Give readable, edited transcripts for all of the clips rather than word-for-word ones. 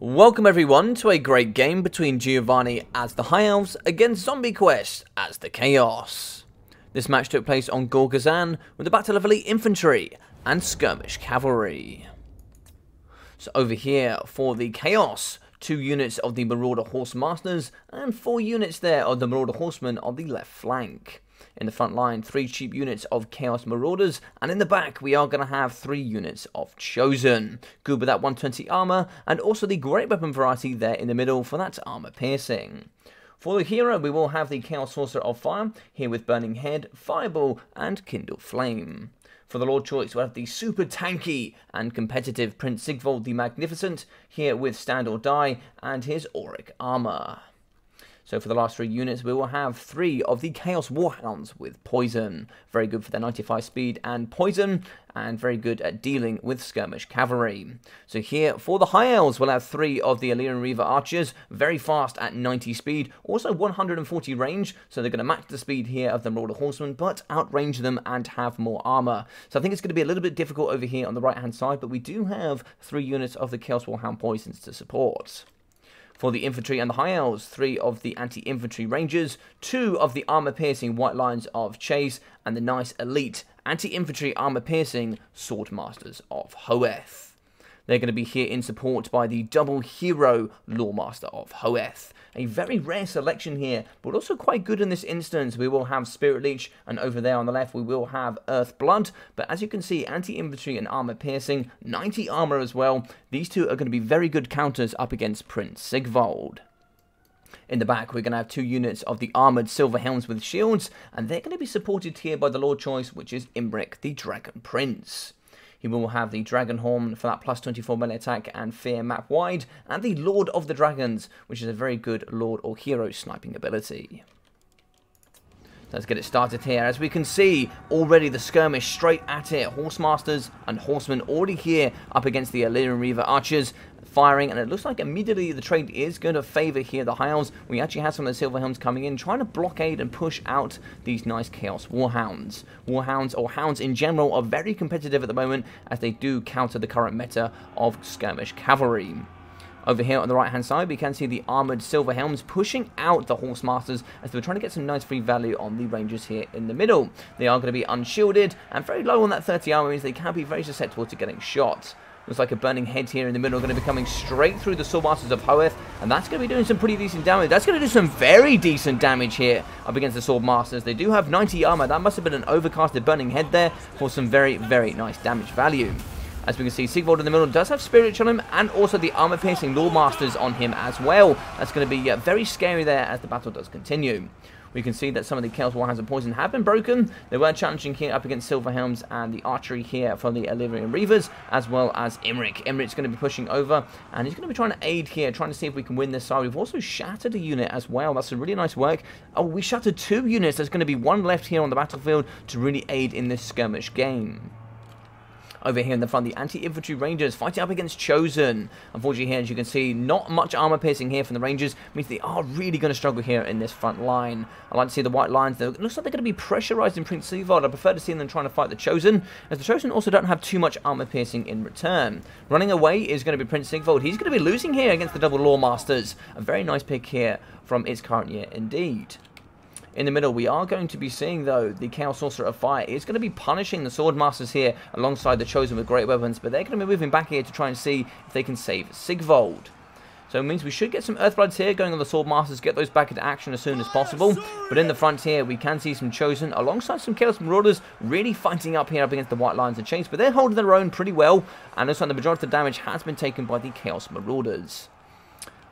Welcome everyone to a great game between Giovanni as the High Elves against ZombieQuest as the Chaos. This match took place on Gorgazan with the battle of the Infantry and Skirmish Cavalry. So over here for the Chaos, 2 units of the Marauder Horse Masters and 4 units there of the Marauder Horsemen on the left flank. In the front line, 3 cheap units of Chaos Marauders, and in the back we are going to have 3 units of Chosen. Good with that 120 armor, and also the great weapon variety there in the middle for that armor piercing. For the hero, we will have the Chaos Sorcerer of Fire, here with Burning Head, Fireball, and Kindle Flame. For the Lord Choice, we'll have the super tanky and competitive Prince Sigvald the Magnificent, here with Stand or Die, and his Auric armor. So for the last 3 units, we will have 3 of the Chaos Warhounds with Poison. Very good for their 95 speed and Poison, and very good at dealing with Skirmish Cavalry. So here, for the High Elves, we'll have 3 of the Illyrian Reaver Archers, very fast at 90 speed, also 140 range, so they're going to match the speed here of the Marauder Horsemen, but outrange them and have more armor. So I think it's going to be a little bit difficult over here on the right-hand side, but we do have 3 units of the Chaos Warhound Poisons to support. For the Infantry and the High Elves, 3 of the Anti-Infantry Rangers, 2 of the Armor-Piercing White Lions of Chase, and the nice elite Anti-Infantry Armor-Piercing Sword Masters of Hoeth. They're going to be here in support by the double hero Lawmaster of Hoeth. A very rare selection here, but also quite good in this instance. We will have Spirit Leech, and over there on the left we will have Earth Blood. But as you can see, anti-infantry and armor piercing, 90 armor as well. These 2 are going to be very good counters up against Prince Sigvald. In the back, we're going to have 2 units of the armoured Silver Helms with shields, and they're going to be supported here by the Lord Choice, which is Imric, the Dragon Prince. He will have the Dragon Horn for that plus 24 melee attack and Fear map wide, and the Lord of the Dragons, which is a very good Lord or Hero sniping ability. Let's get it started here. As we can see, already the skirmish straight at it. Horsemasters and Horsemen already here up against the Illyrian Reaver Archers, firing, and it looks like immediately the trade is going to favour here the High Elves. We actually have some of the Silver Helms coming in, trying to blockade and push out these nice Chaos Warhounds. Warhounds, or Hounds in general, are very competitive at the moment, as they do counter the current meta of Skirmish Cavalry. Over here on the right hand side, we can see the armoured Silver Helms pushing out the Horsemasters as they were trying to get some nice free value on the Rangers here in the middle. They are going to be unshielded and very low on that 30 armor, means they can be very susceptible to getting shot. Looks like a Burning Head here in the middle, going to be coming straight through the Swordmasters of Hoeth, and that's going to be doing some pretty decent damage. That's going to do some very decent damage here up against the Swordmasters. They do have 90 armor. That must have been an overcasted Burning Head there for some very, very nice damage value. As we can see, Sigvald in the middle does have Spirit Leech on him, and also the armor-piercing Lawmasters on him as well. That's going to be very scary there as the battle does continue. We can see that some of the Chaos Warhounds and Poison have been broken. They were challenging here up against Silver Helms and the archery here from the Illyrian Reavers, as well as Imric. Imric's going to be pushing over, and he's going to be trying to aid here, trying to see if we can win this side. We've also shattered a unit as well. That's some really nice work. Oh, we shattered 2 units. There's going to be 1 left here on the battlefield to really aid in this skirmish game. Over here in the front, the Anti-Infantry Rangers fighting up against Chosen. Unfortunately here, as you can see, not much armor piercing here from the Rangers, means they are really going to struggle here in this front line. I like to see the White Lions, though. It looks like they're going to be pressurized in Prince Sigvald. I prefer to see them trying to fight the Chosen, as the Chosen also don't have too much armor piercing in return. Running away is going to be Prince Sigvald. He's going to be losing here against the double Lawmasters. A very nice pick here from ItsCurrentYear indeed. In the middle, we are going to be seeing, though, the Chaos Sorcerer of Fire is going to be punishing the Swordmasters here alongside the Chosen with great weapons, but they're going to be moving back here to try and see if they can save Sigvald. So it means we should get some Earthbloods here going on the Swordmasters, get those back into action as soon as possible. But in the front here, we can see some Chosen alongside some Chaos Marauders really fighting up here up against the White Lions and Chase, but they're holding their own pretty well, and looks like the majority of the damage has been taken by the Chaos Marauders.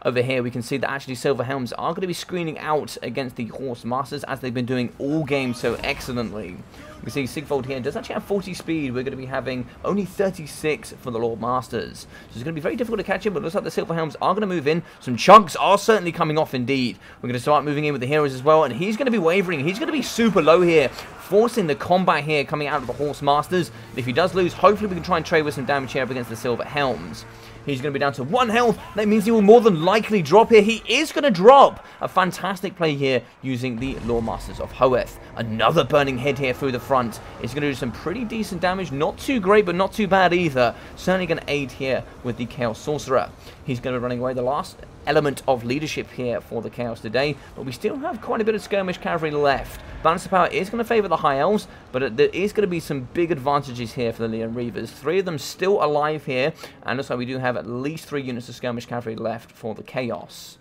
Over here, we can see that actually Silver Helms are going to be screening out against the Horsemasters, as they've been doing all game so excellently. We see Sigvald here does actually have 40 speed. We're going to be having only 36 for the Lord Masters. So it's going to be very difficult to catch him, but it looks like the Silver Helms are going to move in. Some chunks are certainly coming off indeed. We're going to start moving in with the heroes as well, and he's going to be wavering. He's going to be super low here, forcing the combat here coming out of the Horsemasters. If he does lose, hopefully we can try and trade with some damage here up against the Silver Helms. He's going to be down to 1 health. That means he will more than likely drop here. He is going to drop. A fantastic play here using the Lawmasters of Hoeth. Another Burning Head here through the front. It's going to do some pretty decent damage. Not too great, but not too bad either. Certainly going to aid here with the Chaos Sorcerer. He's going to be running away. The last element of leadership here for the Chaos today, but we still have quite a bit of Skirmish Cavalry left. Balance of power is going to favour the High Elves, but there is going to be some big advantages here for the Leon Reavers. 3 of them still alive here, and looks like we do have at least 3 units of Skirmish Cavalry left for the Chaos.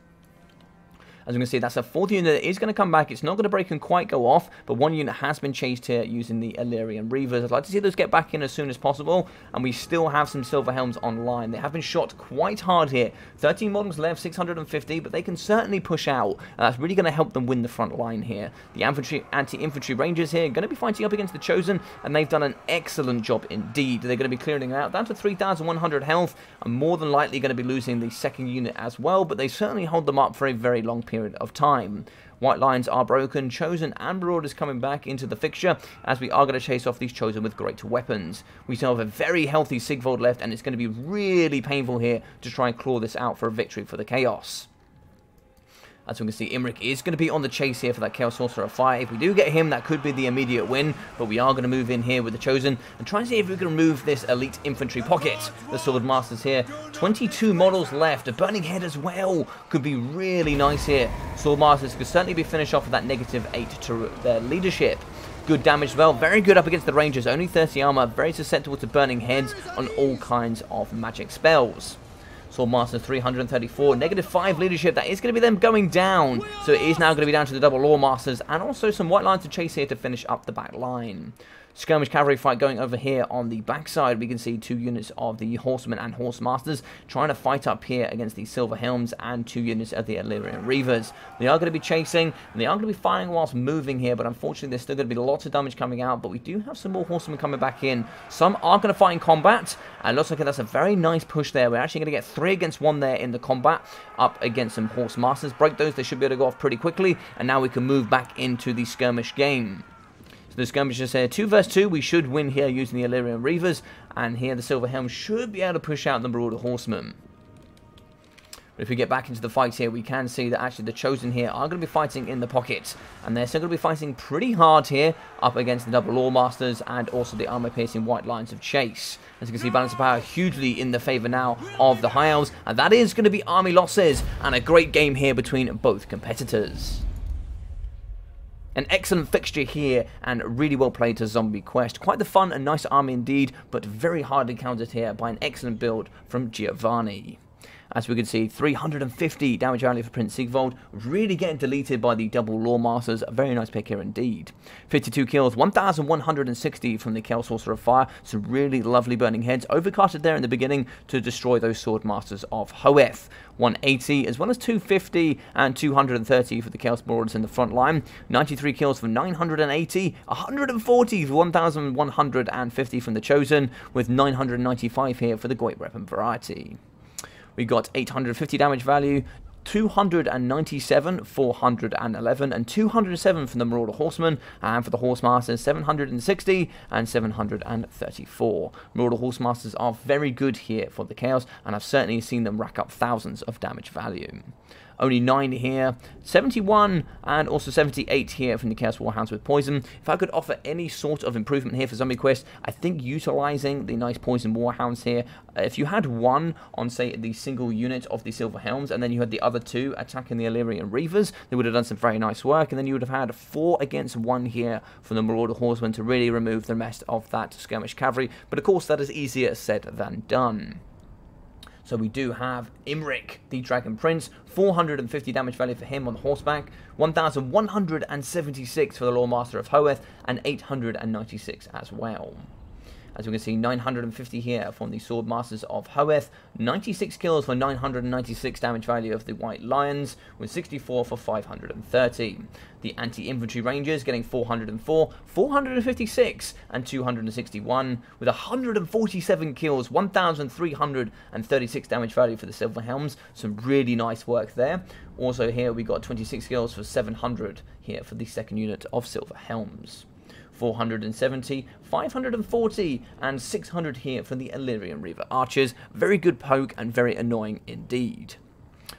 As we can see, that's a 4th unit that is going to come back. It's not going to break and quite go off, but 1 unit has been chased here using the Illyrian Reavers. I'd like to see those get back in as soon as possible, and we still have some Silver Helms online. They have been shot quite hard here. 13 models left, 650, but they can certainly push out, and that's really going to help them win the front line here. The anti-infantry rangers here are going to be fighting up against the Chosen, and they've done an excellent job indeed. They're going to be clearing it out down to 3,100 health, and more than likely going to be losing the 2nd unit as well, but they certainly hold them up for a very long period of time. White lines are broken, Chosen and Marauders coming back into the fixture, as we are going to chase off these Chosen with great weapons. We still have a very healthy Sigvold left, and it's going to be really painful here to try and claw this out for a victory for the Chaos. As we can see, Imric is going to be on the chase here for that Chaos Sorcerer of Fire. If we do get him, that could be the immediate win, but we are going to move in here with the Chosen and try and see if we can remove this elite infantry pocket. The Sword Masters here, 22 models left. A Burning Head as well could be really nice here. Sword Masters could certainly be finished off with that -8 to their leadership. Good damage as well, very good up against the Rangers, only 30 armor, very susceptible to Burning Heads on all kinds of magic spells. Swordmaster 334, -5 leadership, that is going to be them going down. So it is now going to be down to the double Law Masters and also some white lines to chase here to finish up the back line. Skirmish Cavalry fight going over here on the backside. We can see 2 units of the Horsemen and Horse Masters trying to fight up here against the Silver Helms and 2 units of the Illyrian Reavers. They are going to be chasing, and they are going to be firing whilst moving here, but unfortunately there's still going to be lots of damage coming out, but we do have some more Horsemen coming back in. Some are going to fight in combat, and it looks like that's a very nice push there. We're actually going to get 3 against 1 there in the combat, up against some Horse Masters. Break those, they should be able to go off pretty quickly, and now we can move back into the skirmish game. So the skirmishers here, 2 versus 2, we should win here using the Illyrian Reavers, and here the Silver Helm should be able to push out the Marauder Horsemen. But if we get back into the fight here, we can see that actually the Chosen here are going to be fighting in the pocket, and they're still going to be fighting pretty hard here up against the double Law Masters and also the armor-piercing white lines of chase. As you can see, balance of power hugely in the favour now of the High Elves, and that is going to be army losses, and a great game here between both competitors. An excellent fixture here, and really well played to ZombieQuest. Quite the fun and nice army indeed, but very hard encountered here by an excellent build from Giovanni. As we can see, 350 damage value for Prince Sigvold, really getting deleted by the double Law Masters. A very nice pick here indeed. 52 kills, 1,160 from the Chaos Sorcerer of Fire. Some really lovely Burning Heads, overcasted there in the beginning to destroy those Sword Masters of Hoeth. 180 as well as 250 and 230 for the Chaos Marauders in the front line. 93 kills for 980, 140 for 1,150 from the Chosen, with 995 here for the Great Weapon variety. We got 850 damage value, 297, 411, and 207 from the Marauder Horsemen, and for the Horse Masters, 760 and 734. Marauder Horse Masters are very good here for the Chaos, and I've certainly seen them rack up thousands of damage value. Only 9 here, 71 and also 78 here from the Chaos Warhounds with Poison. If I could offer any sort of improvement here for ZombieQuest, I think utilising the nice Poison Warhounds here. If you had 1 on, say, the single unit of the Silver Helms, and then you had the other 2 attacking the Illyrian Reavers, they would have done some very nice work, and then you would have had 4 against 1 here from the Marauder Horsemen to really remove the rest of that Skirmish Cavalry. But of course, that is easier said than done. So we do have Imric, the Dragon Prince, 450 damage value for him on the horseback, 1,176 for the Law Master of Hoeth, and 896 as well. As we can see, 950 here from the Sword Masters of Hoeth, 96 kills for 996 damage value of the White Lions, with 64 for 530. The Anti-Infantry Rangers getting 404, 456, and 261, with 147 kills, 1,336 damage value for the Silver Helms. Some really nice work there. Also here we got 26 kills for 700 here for the second unit of Silver Helms. 470, 540, and 600 here from the Illyrian Reaver Archers. Very good poke and very annoying indeed.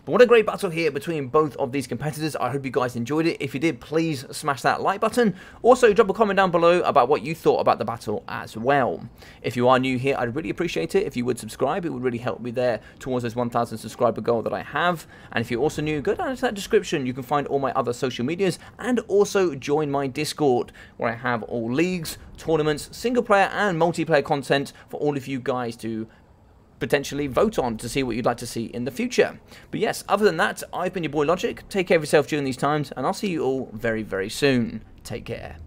But what a great battle here between both of these competitors. I hope you guys enjoyed it. If you did, please smash that like button. Also, drop a comment down below about what you thought about the battle as well. If you are new here, I'd really appreciate it if you would subscribe. It would really help me there towards this 1,000 subscriber goal that I have. And if you're also new, go down into that description. You can find all my other social medias and also join my Discord, where I have all leagues, tournaments, single player and multiplayer content for all of you guys to potentially vote on to see what you'd like to see in the future. But yes, other than that, I've been your boy Logic. Take care of yourself during these times, and I'll see you all very, very soon. Take care.